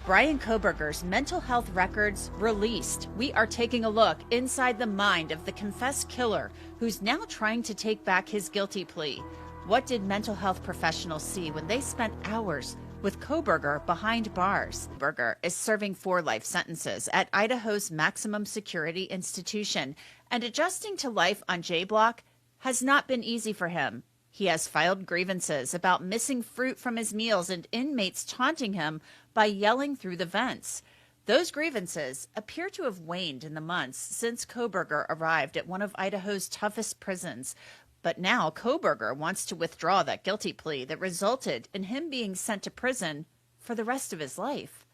Bryan Kohberger's mental health records released. We are taking a look inside the mind of the confessed killer who's now trying to take back his guilty plea. What did mental health professionals see when they spent hours with Kohberger behind bars? Kohberger is serving 4 life sentences at Idaho's maximum security institution, and adjusting to life on J Block has not been easy for him. He has filed grievances about missing fruit from his meals and inmates taunting him by yelling through the vents. Those grievances appear to have waned in the months since Kohberger arrived at one of Idaho's toughest prisons. But now Kohberger wants to withdraw that guilty plea that resulted in him being sent to prison for the rest of his life.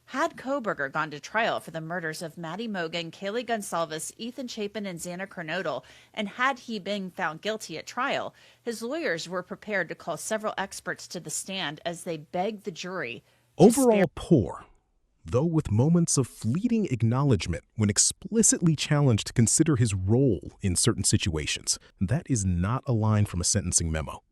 Had Kohberger gone to trial for the murders of Maddie Mogan, Kaylee Gonsalves, Ethan Chapin, and Xana Kernodle, and had he been found guilty at trial, his lawyers were prepared to call several experts to the stand as they begged the jury to Overall poor, though with moments of fleeting acknowledgement when explicitly challenged to consider his role in certain situations. That is not a line from a sentencing memo.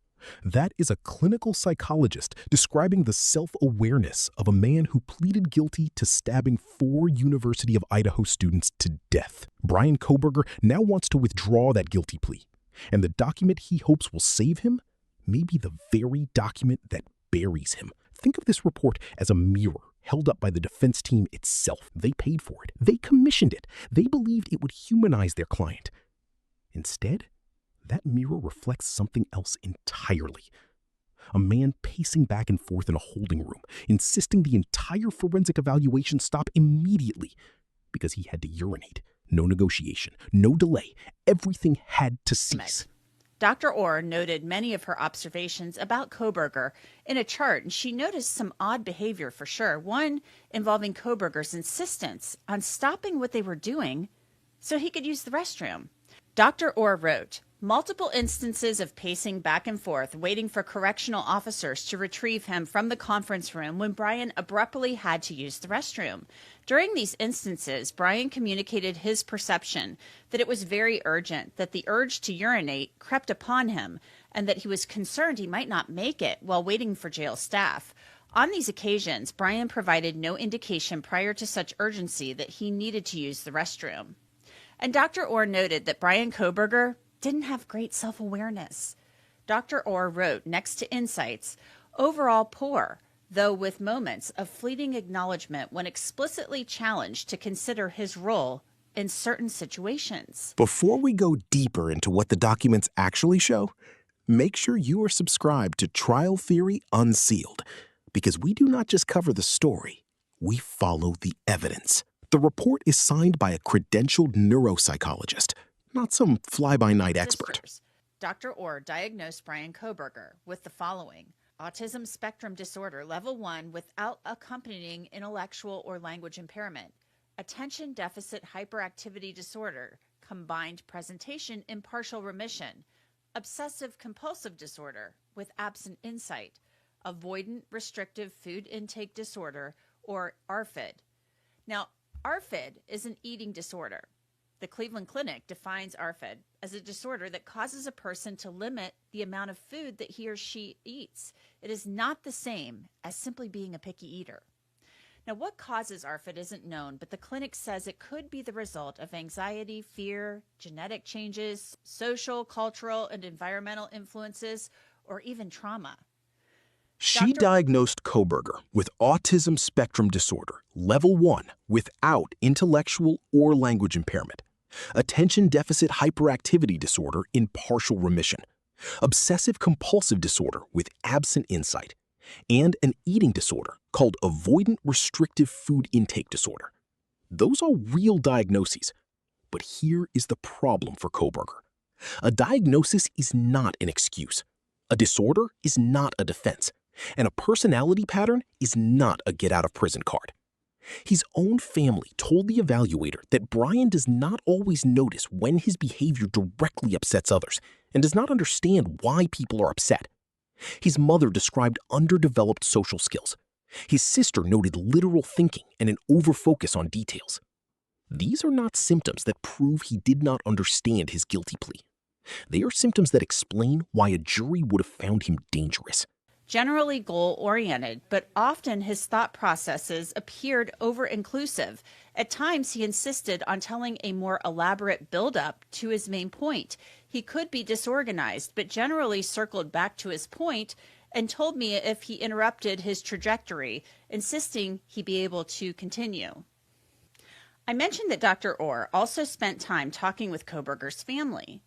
That is a clinical psychologist describing the self-awareness of a man who pleaded guilty to stabbing 4 University of Idaho students to death. Bryan Kohberger now wants to withdraw that guilty plea, and the document he hopes will save him may be the very document that buries him. Think of this report as a mirror held up by the defense team itself. They paid for it. They commissioned it. They believed it would humanize their client. Instead, that mirror reflects something else entirely. A man pacing back and forth in a holding room, insisting the entire forensic evaluation stop immediately because he had to urinate. No negotiation, no delay. Everything had to cease. Dr. Orr noted many of her observations about Kohberger in a chart, and she noticed some odd behavior for sure. One involving Kohberger's insistence on stopping what they were doing so he could use the restroom. Dr. Orr wrote, multiple instances of pacing back and forth, waiting for correctional officers to retrieve him from the conference room when Bryan abruptly had to use the restroom. During these instances, Bryan communicated his perception that it was very urgent, that the urge to urinate crept upon him, and that he was concerned he might not make it while waiting for jail staff. On these occasions, Bryan provided no indication prior to such urgency that he needed to use the restroom. And Dr. Orr noted that Bryan Kohberger didn't have great self-awareness. Dr. Orr wrote next to insights, overall poor, though with moments of fleeting acknowledgement when explicitly challenged to consider his role in certain situations. Before we go deeper into what the documents actually show, make sure you are subscribed to Trial Theory Unsealed, because we do not just cover the story, we follow the evidence. The report is signed by a credentialed neuropsychologist, not some fly-by-night expert. Dr. Orr diagnosed Bryan Kohberger with the following: autism spectrum disorder level 1 without accompanying intellectual or language impairment, attention deficit hyperactivity disorder, combined presentation in partial remission, obsessive compulsive disorder with absent insight, avoidant restrictive food intake disorder, or ARFID. Now, ARFID is an eating disorder. The Cleveland Clinic defines ARFID as a disorder that causes a person to limit the amount of food that he or she eats. It is not the same as simply being a picky eater. Now, what causes ARFID isn't known, but the clinic says it could be the result of anxiety, fear, genetic changes, social, cultural, and environmental influences, or even trauma. She diagnosed Kohberger with autism spectrum disorder, level 1, without intellectual or language impairment, attention deficit hyperactivity disorder in partial remission, obsessive compulsive disorder with absent insight, and an eating disorder called avoidant restrictive food intake disorder. Those are real diagnoses, but here is the problem for Kohberger. A diagnosis is not an excuse. A disorder is not a defense. And a personality pattern is not a get-out-of-prison card. His own family told the evaluator that Bryan does not always notice when his behavior directly upsets others and does not understand why people are upset. His mother described underdeveloped social skills. His sister noted literal thinking and an overfocus on details. These are not symptoms that prove he did not understand his guilty plea. They are symptoms that explain why a jury would have found him dangerous. generally goal-oriented, but often his thought processes appeared over-inclusive. At times, he insisted on telling a more elaborate build-up to his main point. He could be disorganized, but generally circled back to his point and told me if he interrupted his trajectory, insisting he be able to continue. I mentioned that Dr. Orr also spent time talking with Kohberger's family.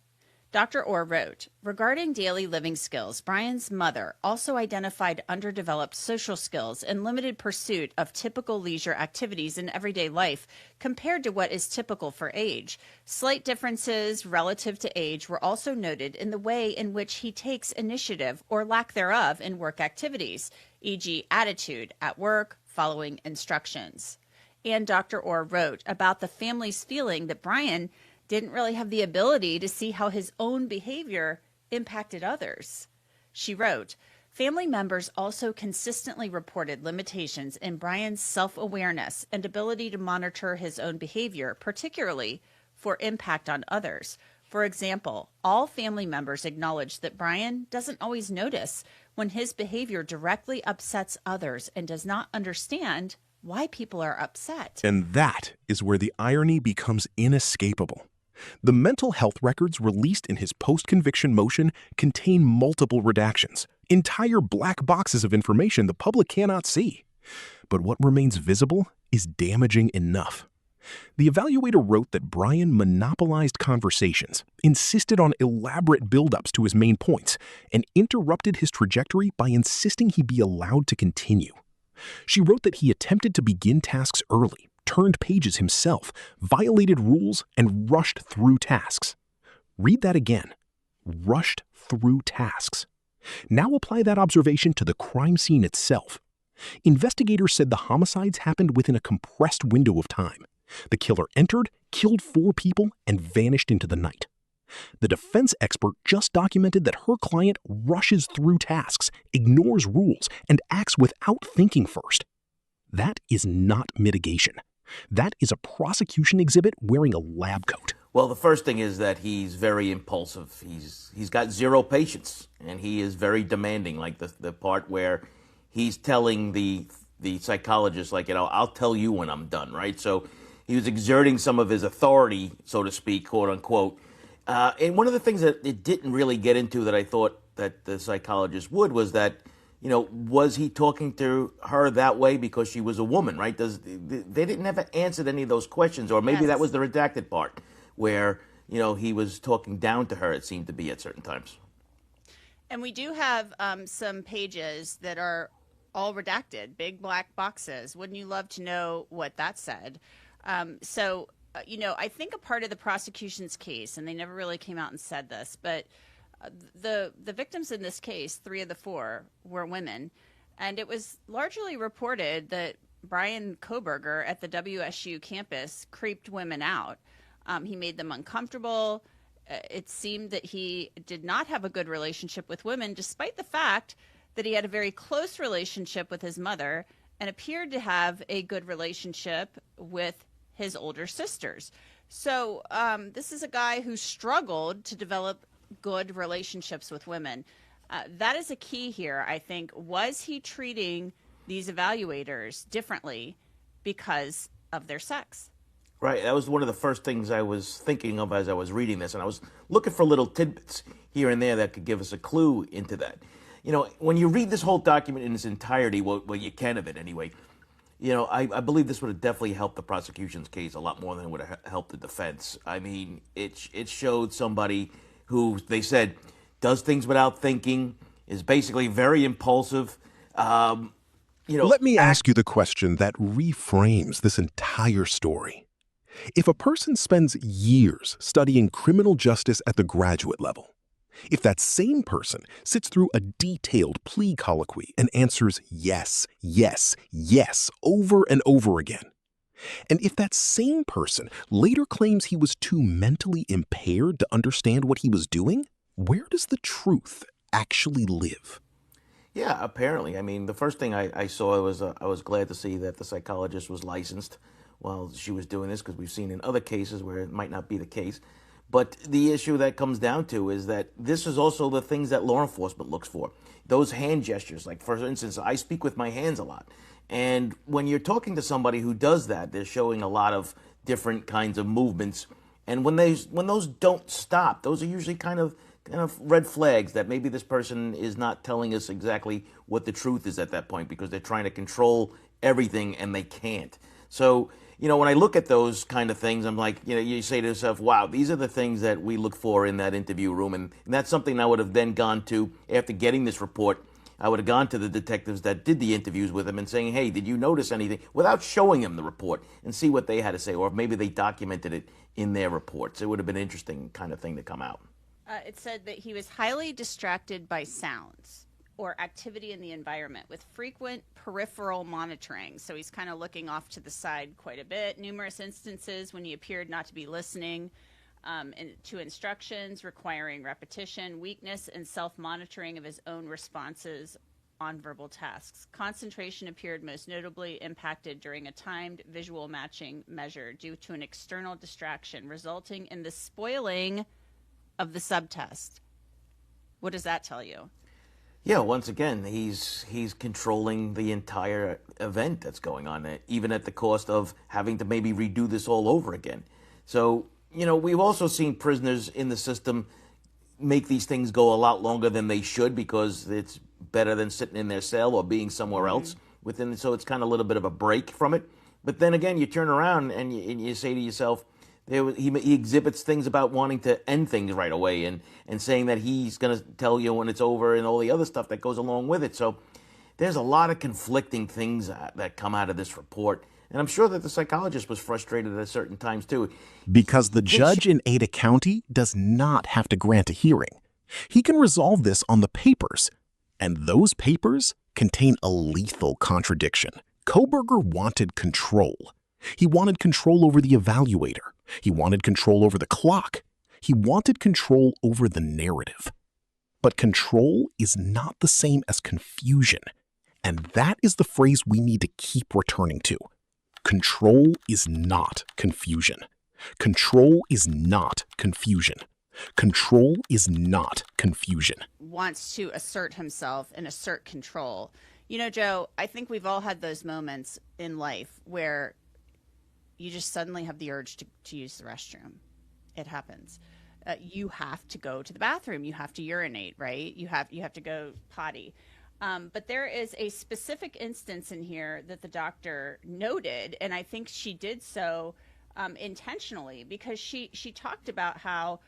Dr. Orr wrote, regarding daily living skills, Bryan's mother also identified underdeveloped social skills and limited pursuit of typical leisure activities in everyday life compared to what is typical for age. Slight differences relative to age were also noted in the way in which he takes initiative or lack thereof in work activities, e.g. attitude at work, following instructions. And Dr. Orr wrote about the family's feeling that Bryan didn't really have the ability to see how his own behavior impacted others. She wrote, family members also consistently reported limitations in Bryan's self-awareness and ability to monitor his own behavior, particularly for impact on others. For example, all family members acknowledge that Bryan doesn't always notice when his behavior directly upsets others and does not understand why people are upset. And that is where the irony becomes inescapable. The mental health records released in his post-conviction motion contain multiple redactions, entire black boxes of information the public cannot see. But what remains visible is damaging enough. The evaluator wrote that Bryan monopolized conversations, insisted on elaborate buildups to his main points, and interrupted his trajectory by insisting he be allowed to continue. She wrote that he attempted to begin tasks early, turned pages himself, violated rules, and rushed through tasks. Read that again. Rushed through tasks. Now apply that observation to the crime scene itself. Investigators said the homicides happened within a compressed window of time. The killer entered, killed 4 people, and vanished into the night. The defense expert just documented that her client rushes through tasks, ignores rules, and acts without thinking first. That is not mitigation. That is a prosecution exhibit wearing a lab coat. Well, the first thing is that he's very impulsive. He's got zero patience, and he is very demanding, like the part where he's telling the psychologist, like, I'll tell you when I'm done, right? So he was exerting some of his authority, so to speak, quote unquote. And one of the things that it didn't really get into that I thought that the psychologist would was that, was he talking to her that way because she was a woman, right? They didn't ever answer any of those questions, or maybe that was the redacted part where, he was talking down to her, it seemed to be at certain times. And we do have some pages that are all redacted, big black boxes. Wouldn't you love to know what that said? I think a part of the prosecution's case, and they never really came out and said this, but the victims in this case, 3 of the 4, were women. And it was largely reported that Bryan Kohberger at the WSU campus creeped women out. He made them uncomfortable. It seemed that he did not have a good relationship with women, despite the fact that he had a very close relationship with his mother and appeared to have a good relationship with his older sisters. So this is a guy who struggled to develop good relationships with women. That is a key here, I think. Was he treating these evaluators differently because of their sex? Right. That was one of the first things I was thinking of as I was reading this, and I was looking for little tidbits here and there that could give us a clue into that. When you read this whole document in its entirety, well, you can of it anyway, I believe this would have definitely helped the prosecution's case a lot more than it would have helped the defense. I mean, it showed somebody who, they said, does things without thinking, is basically very impulsive. Let me ask you the question that reframes this entire story. If a person spends years studying criminal justice at the graduate level, if that same person sits through a detailed plea colloquy and answers yes, yes, yes over and over again, and if that same person later claims he was too mentally impaired to understand what he was doing, where does the truth actually live? Yeah, apparently. I mean, the first thing I saw was I was glad to see that the psychologist was licensed while she was doing this, because we've seen in other cases where it might not be the case. But the issue that comes down to is that this is also the things that law enforcement looks for. Those hand gestures, like for instance, I speak with my hands a lot. And when you're talking to somebody who does that, they're showing a lot of different kinds of movements. And when those don't stop, those are usually kind of red flags that maybe this person is not telling us exactly what the truth is at that point, because they're trying to control everything and they can't. So, when I look at those kind of things, I'm like, you say to yourself, wow, these are the things that we look for in that interview room. And that's something I would have then gone to after getting this report. I would have gone to the detectives that did the interviews with him and saying, hey, did you notice anything, without showing him the report, and see what they had to say, or maybe they documented it in their reports. It would have been an interesting kind of thing to come out. It said that he was highly distracted by sounds or activity in the environment with frequent peripheral monitoring. So he's kind of looking off to the side quite a bit. Numerous instances when he appeared not to be listening to instructions, requiring repetition, weakness, and self-monitoring of his own responses on verbal tasks. Concentration appeared most notably impacted during a timed visual matching measure due to an external distraction, resulting in the spoiling of the subtest. What does that tell you? Yeah, once again, he's controlling the entire event that's going on, even at the cost of having to maybe redo this all over again. So, we've also seen prisoners in the system make these things go a lot longer than they should, because it's better than sitting in their cell or being somewhere else within. So it's kind of a little bit of a break from it. But then again, you turn around and you say to yourself, he exhibits things about wanting to end things right away and saying that he's going to tell you when it's over and all the other stuff that goes along with it. So there's a lot of conflicting things that come out of this report. And I'm sure that the psychologist was frustrated at certain times too. Because the judge in Ada County does not have to grant a hearing. He can resolve this on the papers. And those papers contain a lethal contradiction. Kohberger wanted control. He wanted control over the evaluator. He wanted control over the clock. He wanted control over the narrative. But control is not the same as confusion. And that is the phrase we need to keep returning to. Control is not confusion. Control is not confusion. Control is not confusion. Wants to assert himself and assert control. Joe, I think we've all had those moments in life where you just suddenly have the urge to use the restroom. It happens. You have to go to the bathroom. You have to urinate, right? You have to go potty. But there is a specific instance in here that the doctor noted, and I think she did so intentionally, because she talked about how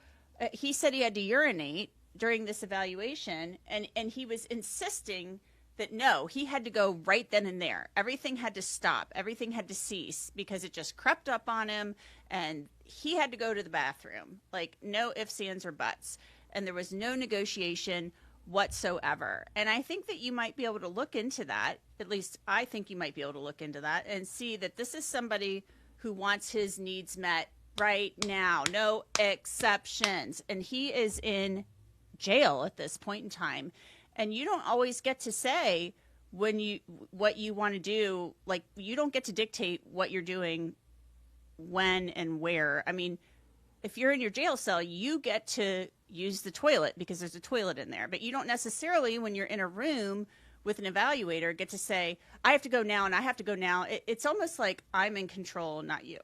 he said he had to urinate during this evaluation, and he was insisting that no, he had to go right then and there. Everything had to stop. Everything had to cease, because it just crept up on him, and he had to go to the bathroom. Like, no ifs, ands, or buts. And there was no negotiation whatsoever. And I think that you might be able to look into that. At least I think you might be able to look into that and see that this is somebody who wants his needs met right now. No exceptions. And he is in jail at this point in time. And you don't always get to say what you want to do. Like, you don't get to dictate what you're doing when and where. I mean, if you're in your jail cell, you get to use the toilet because there's a toilet in there. But you don't necessarily, when you're in a room with an evaluator, get to say, I have to go now and I have to go now. It's almost like I'm in control, not you.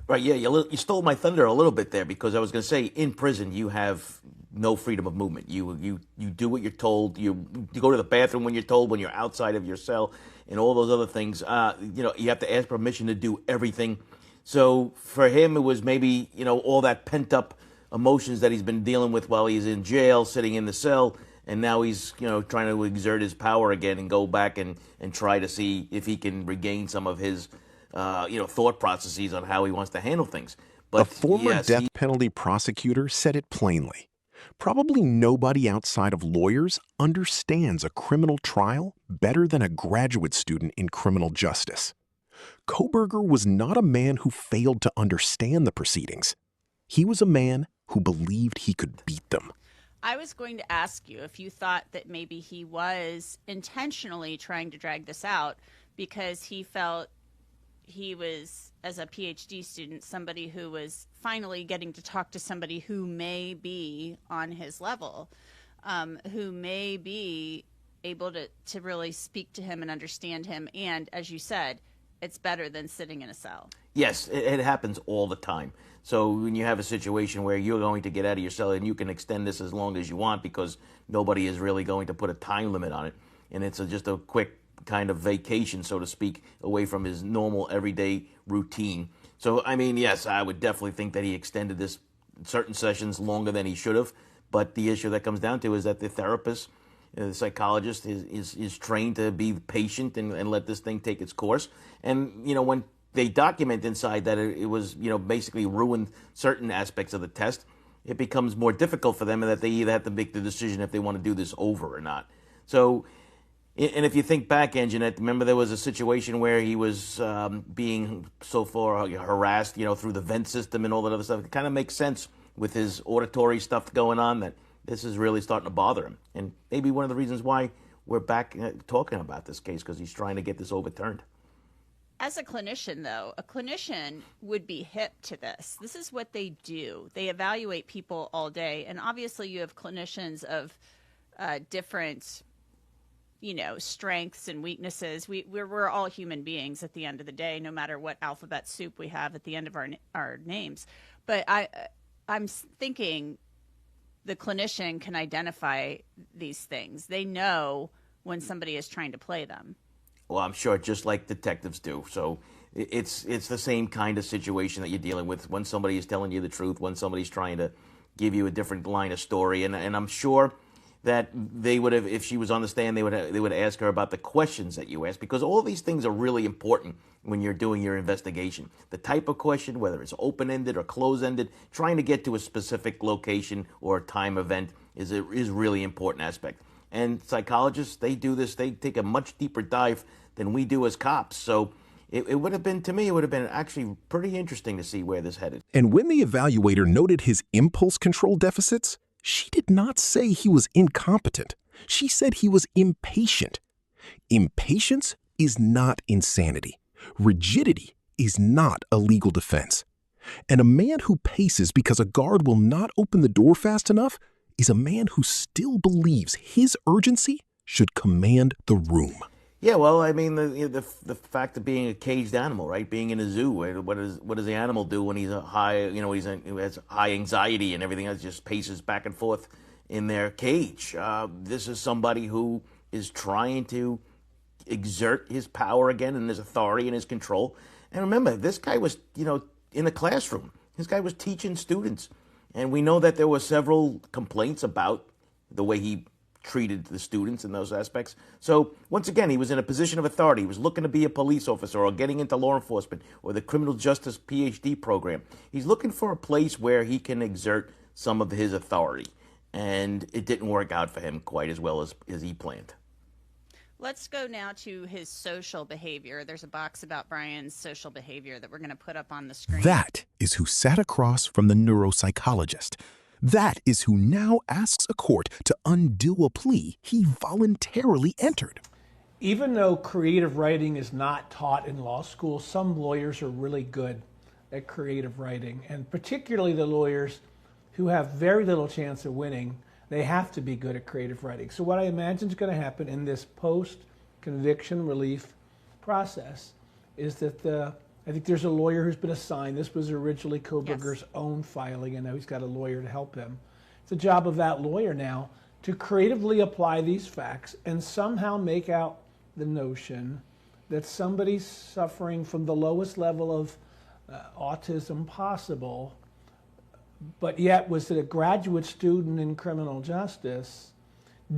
Right, yeah, you stole my thunder a little bit there, because I was going to say, in prison, you have no freedom of movement. You do what you're told. You go to the bathroom when you're told, when you're outside of your cell, and all those other things. You have to ask permission to do everything. So for him, it was maybe, all that pent-up emotions that he's been dealing with while he's in jail, sitting in the cell, and now he's, trying to exert his power again and go back and try to see if he can regain some of his thought processes on how he wants to handle things. But a former death penalty prosecutor said it plainly. Probably nobody outside of lawyers understands a criminal trial better than a graduate student in criminal justice. Kohberger was not a man who failed to understand the proceedings. He was a man who believed he could beat them. I was going to ask you if you thought that maybe he was intentionally trying to drag this out because he felt he was, as a PhD student, somebody who was finally getting to talk to somebody who may be on his level, who may be able to really speak to him and understand him. And as you said, it's better than sitting in a cell. Yes, it happens all the time. So when you have a situation where you're going to get out of your cell and you can extend this as long as you want because nobody is really going to put a time limit on it, and it's just a quick kind of vacation, so to speak, away from his normal everyday routine. So, I mean, yes, I would definitely think that he extended this certain sessions longer than he should have. But the issue that comes down to is that the therapist, the psychologist, is trained to be patient and let this thing take its course. And, you know, when they document inside that it was, you know, basically ruined certain aspects of the test, it becomes more difficult for them, and that they either have to make the decision if they want to do this over or not. So, and if you think back, Anjanette, remember there was a situation where he was being so far harassed, you know, through the vent system and all that other stuff. It kind of makes sense with his auditory stuff going on that this is really starting to bother him. And maybe one of the reasons why we're back talking about this case, because he's trying to get this overturned. As a clinician, though, a clinician would be hip to this. This is what they do. They evaluate people all day. And obviously you have clinicians of different, you know, strengths and weaknesses. We're all human beings at the end of the day, no matter what alphabet soup we have at the end of our names. But I'm thinking the clinician can identify these things. They know when somebody is trying to play them. Well, I'm sure, just like detectives do. So it's the same kind of situation that you're dealing with when somebody is telling you the truth, when somebody's trying to give you a different line of story. And I'm sure that they would have, if she was on the stand, they would ask her about the questions that you ask, because all these things are really important when you're doing your investigation. The type of question, whether it's open-ended or close-ended, trying to get to a specific location or a time event is really important aspect. And psychologists, they do this, they take a much deeper dive than we do as cops. So it would have been, to me, it would have been actually pretty interesting to see where this headed. And when the evaluator noted his impulse control deficits, she did not say he was incompetent. She said he was impatient. Impatience is not insanity. Rigidity is not a legal defense. And a man who paces because a guard will not open the door fast enough is a man who still believes his urgency should command the room. Yeah, well, I mean, the fact of being a caged animal, right? Being in a zoo, what does the animal do when he's he has high anxiety and everything else, just paces back and forth in their cage. This is somebody who is trying to exert his power again and his authority and his control. And remember, this guy was, you know, in a classroom. This guy was teaching students. And we know that there were several complaints about the way he treated the students in those aspects. So once again, he was in a position of authority. He was looking to be a police officer or getting into law enforcement or the criminal justice PhD program. He's looking for a place where he can exert some of his authority. And it didn't work out for him quite as well as he planned. Let's go now to his social behavior. There's a box about Bryan's social behavior that we're going to put up on the screen. That is who sat across from the neuropsychologist. That is who now asks a court to undo a plea he voluntarily entered. Even though creative writing is not taught in law school, some lawyers are really good at creative writing, and particularly the lawyers who have very little chance of winning, they have to be good at creative writing. So what I imagine is going to happen in this post-conviction relief process is that I think there's a lawyer who's been assigned. This was originally Kohberger's own filing, and now he's got a lawyer to help him. It's the job of that lawyer now to creatively apply these facts and somehow make out the notion that somebody suffering from the lowest level of autism possible, but yet was a graduate student in criminal justice,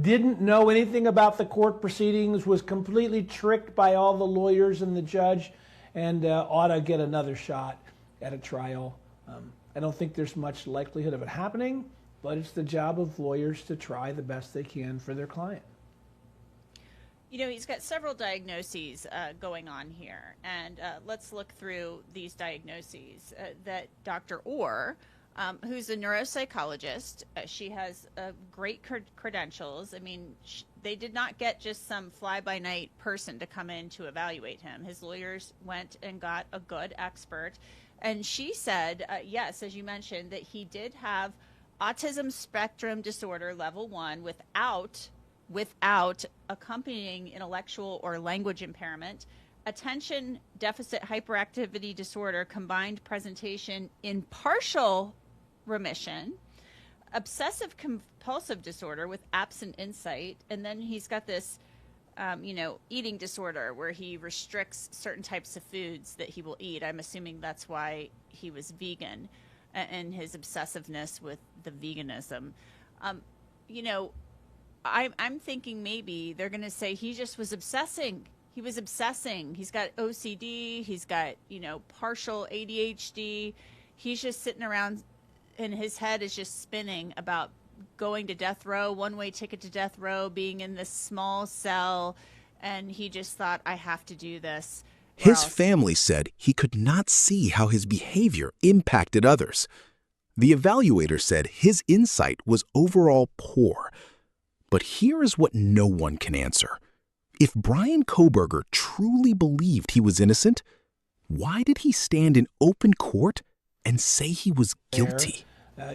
didn't know anything about the court proceedings, was completely tricked by all the lawyers and the judge, and ought to get another shot at a trial. I don't think there's much likelihood of it happening, but it's the job of lawyers to try the best they can for their client. You know, he's got several diagnoses going on here, and let's look through these diagnoses that Dr. Orr who's a neuropsychologist. She has great credentials. I mean, they did not get just some fly-by-night person to come in to evaluate him. His lawyers went and got a good expert. And she said, yes, as you mentioned, that he did have autism spectrum disorder level 1 without accompanying intellectual or language impairment, attention deficit hyperactivity disorder combined presentation in partial remission, obsessive compulsive disorder with absent insight, and then he's got this eating disorder where he restricts certain types of foods that he will eat. I'm assuming that's why he was vegan, and his obsessiveness with the veganism. I'm thinking maybe they're going to say he just was obsessing. He was obsessing. He's got OCD. He's got, partial ADHD. He's just sitting around and his head is just spinning about going to death row, one-way ticket to death row, being in this small cell. And he just thought, I have to do this. His family said he could not see how his behavior impacted others. The evaluator said his insight was overall poor. But here is what no one can answer. If Bryan Kohberger truly believed he was innocent, why did he stand in open court and say he was guilty?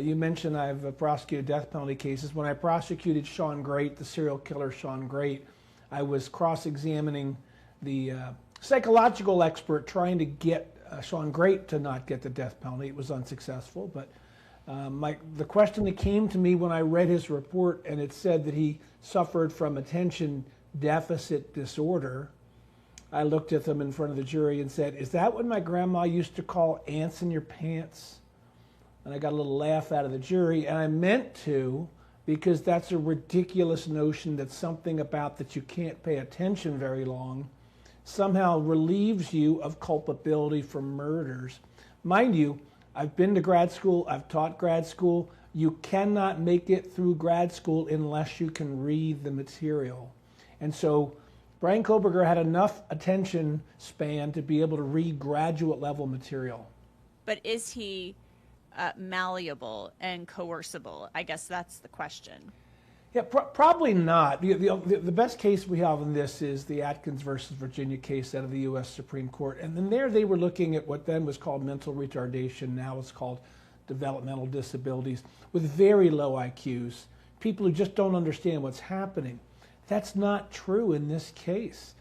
You mentioned I've prosecuted death penalty cases. When I prosecuted Sean Great, the serial killer Sean Great, I was cross-examining the psychological expert trying to get Sean Great to not get the death penalty. It was unsuccessful, but the question that came to me when I read his report, and it said that he suffered from attention deficit disorder, I looked at them in front of the jury and said, is that what my grandma used to call ants in your pants? And I got a little laugh out of the jury, and I meant to, because that's a ridiculous notion that something about that you can't pay attention very long somehow relieves you of culpability for murders. Mind you, I've been to grad school, I've taught grad school. You cannot make it through grad school unless you can read the material. And so Bryan Kohberger had enough attention span to be able to read graduate level material. But is he malleable and coercible? I guess that's the question. Yeah, probably not. The best case we have in this is the Atkins versus Virginia case out of the U.S. Supreme Court. And then there they were looking at what then was called mental retardation, now it's called developmental disabilities, with very low IQs, people who just don't understand what's happening. That's not true in this case.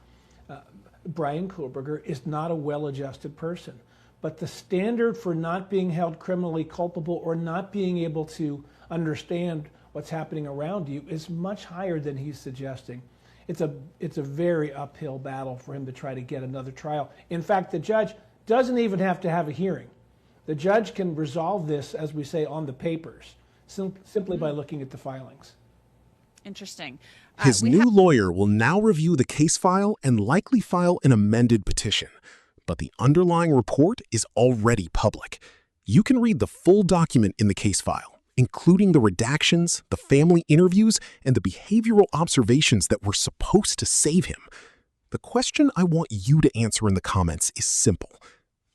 Bryan Kohberger is not a well-adjusted person. But the standard for not being held criminally culpable or not being able to understand what's happening around you is much higher than he's suggesting. It's a very uphill battle for him to try to get another trial. In fact, the judge doesn't even have to have a hearing. The judge can resolve this, as we say, on the papers, simply by looking at the filings. Interesting. His new lawyer will now review the case file and likely file an amended petition. But the underlying report is already public. You can read the full document in the case file, including the redactions, the family interviews, and the behavioral observations that were supposed to save him. The question I want you to answer in the comments is simple.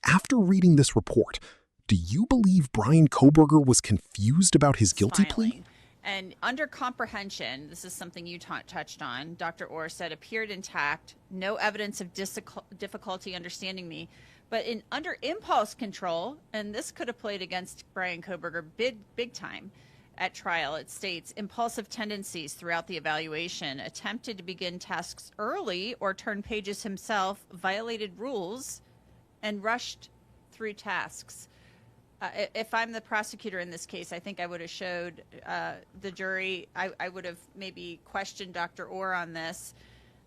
After reading this report, do you believe Bryan Kohberger was confused about his guilty plea? And under comprehension, this is something you touched on, Dr. Orr said, appeared intact, no evidence of difficulty understanding me. But under impulse control, and this could have played against Bryan Kohberger big time at trial, it states, impulsive tendencies throughout the evaluation, attempted to begin tasks early or turn pages himself, violated rules, and rushed through tasks. If I'm the prosecutor in this case, I think I would have showed the jury, I would have maybe questioned Dr. Orr on this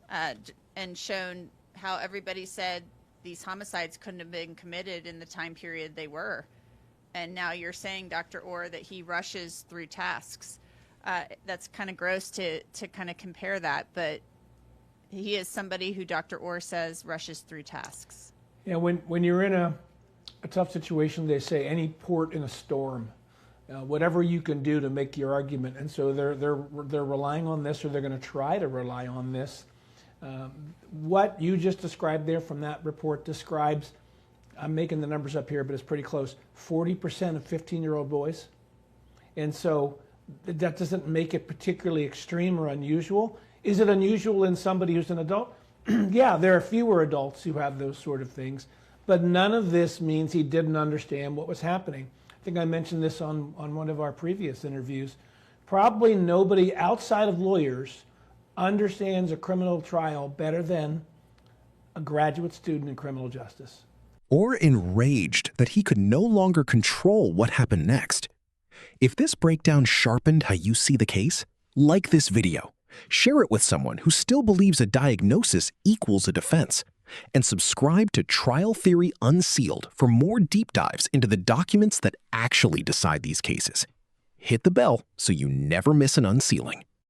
and shown how everybody said these homicides couldn't have been committed in the time period they were. And now you're saying, Dr. Orr, that he rushes through tasks. That's kind of gross to kind of compare that, but he is somebody who Dr. Orr says rushes through tasks. Yeah, when you're in a tough situation, they say any port in a storm, whatever you can do to make your argument. And so they're relying on this, or they're going to try to rely on this. What you just described there from that report describes I'm making the numbers up here, but it's pretty close, 40% of 15-year-old boys. And so that doesn't make it particularly extreme or unusual. Is it unusual in somebody who's an adult? Yeah, there are fewer adults who have those sort of things, but none of this means he didn't understand what was happening. I think I mentioned this on one of our previous interviews. Probably nobody outside of lawyers understands a criminal trial better than a graduate student in criminal justice. Or enraged that he could no longer control what happened next. If this breakdown sharpened how you see the case, like this video, share it with someone who still believes a diagnosis equals a defense, and subscribe to Trial Theory Unsealed for more deep dives into the documents that actually decide these cases. Hit the bell so you never miss an unsealing.